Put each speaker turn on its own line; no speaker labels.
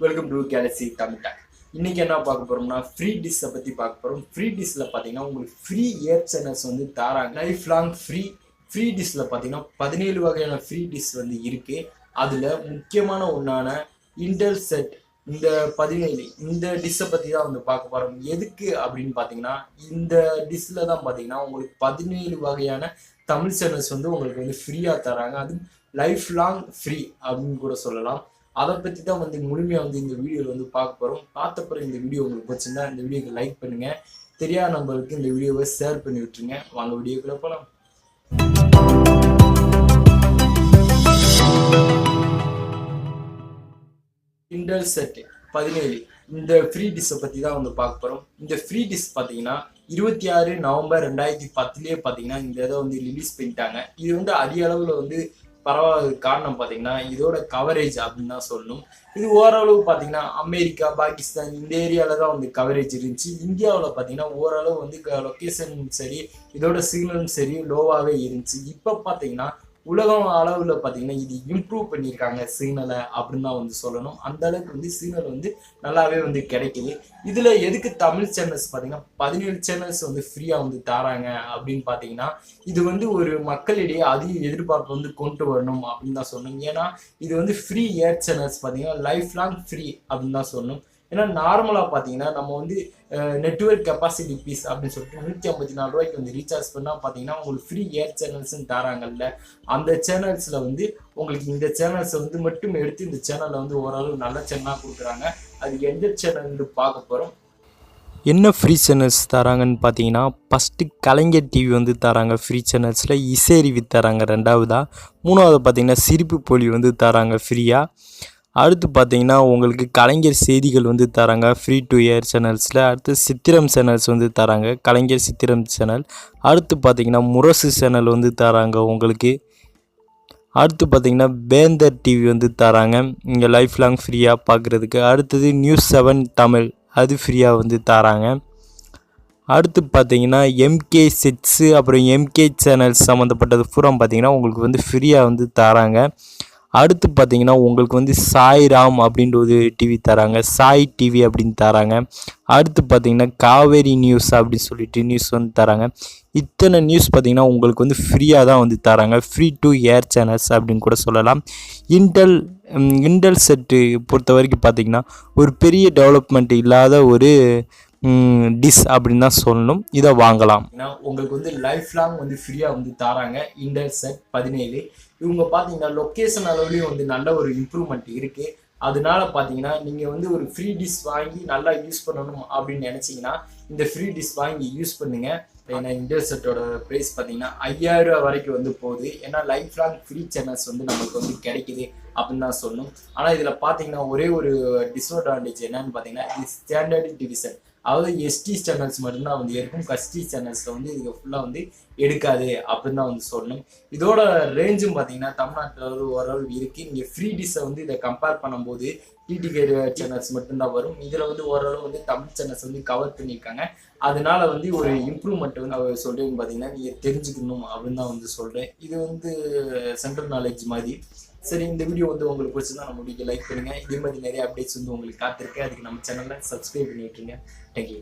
Welcome to Galaxy Tamil Talk. இன்னைக்கு என்ன பார்க்க போறோம்னா ஃப்ரீ டிஷ்ஷை பற்றி பார்க்க போகிறோம். ஃப்ரீ டிஷ்ஷில் பார்த்தீங்கன்னா உங்களுக்கு ஃப்ரீ ஏர் சேனல்ஸ் வந்து தராங்க. லைஃப் லாங் ஃப்ரீ டிஷ்ஷில் பார்த்தீங்கன்னா 17 வகையான ஃப்ரீ டிஷ் வந்து இருக்குது. அதில் முக்கியமான ஒன்றான இன்டெல் செட் இந்த 17 இந்த டிஷ்ஷை பற்றி தான் வந்து பார்க்க போகிறோம். எதுக்கு அப்படின்னு பார்த்தீங்கன்னா இந்த டிஷ்ஷில் தான் பார்த்தீங்கன்னா உங்களுக்கு 17 வகையான தமிழ் சேனல்ஸ் வந்து உங்களுக்கு வந்து ஃப்ரீயாக தராங்க. அது லைஃப் லாங் ஃப்ரீ அப்படின்னு கூட சொல்லலாம். அதை பற்றி தான் வந்து முழுமையாக வந்து இந்த வீடியோவில் வந்து பார்க்க போகிறோம். பார்த்த பிறகு இந்த வீடியோ உங்களுக்கு பிடிச்சிருந்தா இந்த வீடியோக்கு லைக் பண்ணுங்கள். தெரியாத நம்பருக்கு இந்த வீடியோவை ஷேர் பண்ணி விட்டுருங்க. வாங்க வீடியோக்குள்ளே போகலாம். இன்டெல் செட் 17 இந்த ஃப்ரீ டிஷ்ஷை பற்றி தான் வந்து பார்க்க போகிறோம். இந்த ஃப்ரீ டிஷ் பார்த்தீங்கன்னா 26 நவம்பர் 2010 பார்த்தீங்கன்னா இந்த இதை வந்து ரிலீஸ் பண்ணிட்டாங்க. இது வந்து அதிக அளவில் வந்து பரவாயில்ல. காரணம் பார்த்தீங்கன்னா இதோட கவரேஜ் அப்படின்னு தான் சொல்லணும். இது ஓரளவு பார்த்தீங்கன்னா அமெரிக்கா, பாகிஸ்தான் இந்த ஏரியாவில் தான் வந்து கவரேஜ் இருந்துச்சு. இந்தியாவில் பார்த்தீங்கன்னா ஓரளவு வந்து லொக்கேஷன் சரி, இதோட சிக்னலும் சரி லோவாகவே இருந்துச்சு. இப்போ பார்த்தீங்கன்னா உலகம் அளவில் பார்த்தீங்கன்னா இது இம்ப்ரூவ் பண்ணியிருக்காங்க சிக்னலை அப்படின்னு தான் வந்து சொல்லணும். அந்த அளவுக்கு வந்து சிக்னல் வந்து நல்லாவே வந்து கிடைக்குது. இதில் எதுக்கு தமிழ் சேனல்ஸ் பார்த்தீங்கன்னா 17 சேனல்ஸ் வந்து ஃப்ரீயாக வந்து தராங்க அப்படின்னு பார்த்தீங்கன்னா இது வந்து ஒரு மக்களிடையே அதிக எதிர்பார்ப்பு வந்து கொண்டு வரணும் அப்படின்னு தான் சொல்லணும். ஏன்னா இது வந்து ஃப்ரீ ஏர் சேனல்ஸ் பார்த்தீங்கன்னா லைஃப் லாங் ஃப்ரீ அப்படின்னு தான் சொல்லணும். ஏன்னா நார்மலாக பார்த்தீங்கன்னா நம்ம வந்து நெட்வொர்க் கெப்பாசிட்டி பீஸ் அப்படின்னு சொல்லிட்டு 154 ரூபாய்க்கு வந்து ரீசார்ஜ் பண்ணால் பார்த்தீங்கன்னா உங்களுக்கு ஃப்ரீ ஏர் சேனல்ஸ்ன்னு தராங்கல்ல. அந்த சேனல்ஸில் வந்து உங்களுக்கு இந்த சேனல்ஸை வந்து மட்டும் எடுத்து இந்த சேனலில் வந்து ஓரளவு நல்ல சேனலாக கொடுக்குறாங்க. அது எந்த சேனல்னு பார்க்க போகிறோம்.
என்ன ஃப்ரீ சேனல்ஸ் தராங்கன்னு பார்த்தீங்கன்னா ஃபஸ்ட்டு கலைஞர் டிவி வந்து தராங்க. ஃப்ரீ சேனல்ஸில் இசையறிவி தராங்க. ரெண்டாவதாக மூணாவது பார்த்தீங்கன்னா சிரிப்பு பொலி வந்து தராங்க ஃப்ரீயாக. அடுத்து பார்த்தீங்கன்னா உங்களுக்கு கலைஞர் செய்திகள் வந்து தராங்க ஃப்ரீ டு ஏர் சேனல்ஸில். அடுத்து சித்திரம் சேனல்ஸ் வந்து தராங்க, கலைஞர் சித்திரம் சேனல். அடுத்து பார்த்தீங்கன்னா முரசு சேனல் வந்து தராங்க உங்களுக்கு. அடுத்து பார்த்தீங்கன்னா வேந்தர் டிவி வந்து தராங்க இங்கே லைஃப் லாங் ஃப்ரீயாக பார்க்குறதுக்கு. அடுத்தது நியூஸ் 7 தமிழ் அது ஃப்ரீயாக வந்து தராங்க. அடுத்து பார்த்தீங்கன்னா எம்கே செட்ஸு அப்புறம் எம்கே சேனல்ஸ் சம்மந்தப்பட்டது பூரா பார்த்தீங்கன்னா உங்களுக்கு வந்து ஃப்ரீயாக வந்து தராங்க. அடுத்து பார்த்தீங்கன்னா உங்களுக்கு வந்து சாய்ராம் அப்படின்ற ஒரு டிவி தராங்க, சாய் டிவி அப்படின்னு தராங்க. அடுத்து பார்த்தீங்கன்னா காவேரி நியூஸ் அப்படின்னு சொல்லிட்டு நியூஸ் வந்து தராங்க. இத்தனை நியூஸ் பார்த்தீங்கன்னா உங்களுக்கு வந்து ஃப்ரீயாக தான் வந்து தராங்க. ஃப்ரீ டு ஏர் சேனல்ஸ் அப்படின்னு கூட சொல்லலாம். இன்டெல் செட்டு பொறுத்த வரைக்கும் பார்த்தீங்கன்னா ஒரு பெரிய டெவலப்மெண்ட் இல்லாத ஒரு டிஷ் அப்படின்னு தான் சொல்லணும். இதை வாங்கலாம்.
உங்களுக்கு வந்து லைஃப் லாங் வந்து ஃப்ரீயாக வந்து தராங்க இன்டெல் செட் 17. இவங்க பார்த்தீங்கன்னா லொக்கேஷன் அளவுலேயும் வந்து நல்ல ஒரு இம்ப்ரூவ்மெண்ட் இருக்குது. அதனால பார்த்தீங்கன்னா நீங்கள் வந்து ஒரு ஃப்ரீ டிஷ் வாங்கி நல்லா யூஸ் பண்ணணும் அப்படின்னு நினச்சிங்கன்னா இந்த ஃப்ரீ டிஷ் வாங்கி யூஸ் பண்ணுங்கள். ஏன்னா இன்டெல் செட்டோட ப்ரைஸ் பார்த்தீங்கன்னா 5000 ரூபா வரைக்கும் வந்து போகுது. ஏன்னா லைஃப் லாங் ஃப்ரீ சேனல்ஸ் வந்து நமக்கு வந்து கிடைக்குது அப்படின்னு தான் சொல்லணும். ஆனால் இதில் பார்த்தீங்கன்னா ஒரே ஒரு டிஸ்அட்வான்டேஜ் என்னன்னு பார்த்தீங்கன்னா இது ஸ்டாண்டர்ட் டிவிஷன், அதாவது எஸ்டி சேனல்ஸ் மட்டும்தான் வந்து இருக்கும். கஸ்டி சேனல்ஸில் வந்து இது ஃபுல்லாக வந்து எடுக்காது அப்படின்னு தான் வந்து சொல்லணும். இதோட ரேஞ்சும் பார்த்தீங்கன்னா தமிழ்நாட்டில் ஓரளவு இருக்குது. நீங்கள் ஃப்ரீ டிஷ்ஷை வந்து இதை கம்பேர் பண்ணும்போது டிடிகே சேனல்ஸ் மட்டும்தான் வரும். இதில் வந்து ஓரளவு வந்து தமிழ் சேனல்ஸ் வந்து கவர் பண்ணியிருக்காங்க. அதனால வந்து ஒரு இம்ப்ரூவ்மெண்ட் வந்து அவர் சொல்கிறேன்னு பார்த்தீங்கன்னா நீங்கள் தெரிஞ்சுக்கணும் அப்படின்னு தான் வந்து சொல்கிறேன். இது வந்து சென்ட்ரல் நாலேஜ் மாதிரி. சரி, இந்த வீடியோ வந்து உங்களுக்கு பிடிச்சிருந்தா நம்ம வீடியோ லைக் பண்ணுங்கள். இதே மாதிரி நிறைய அப்டேட்ஸ் வந்து உங்களுக்கு காத்திருக்கேன். அதுக்கு நம்ம சேனலில் சப்ஸ்கிரைப் பண்ணி விட்டுருங்க. தேங்க்யூ.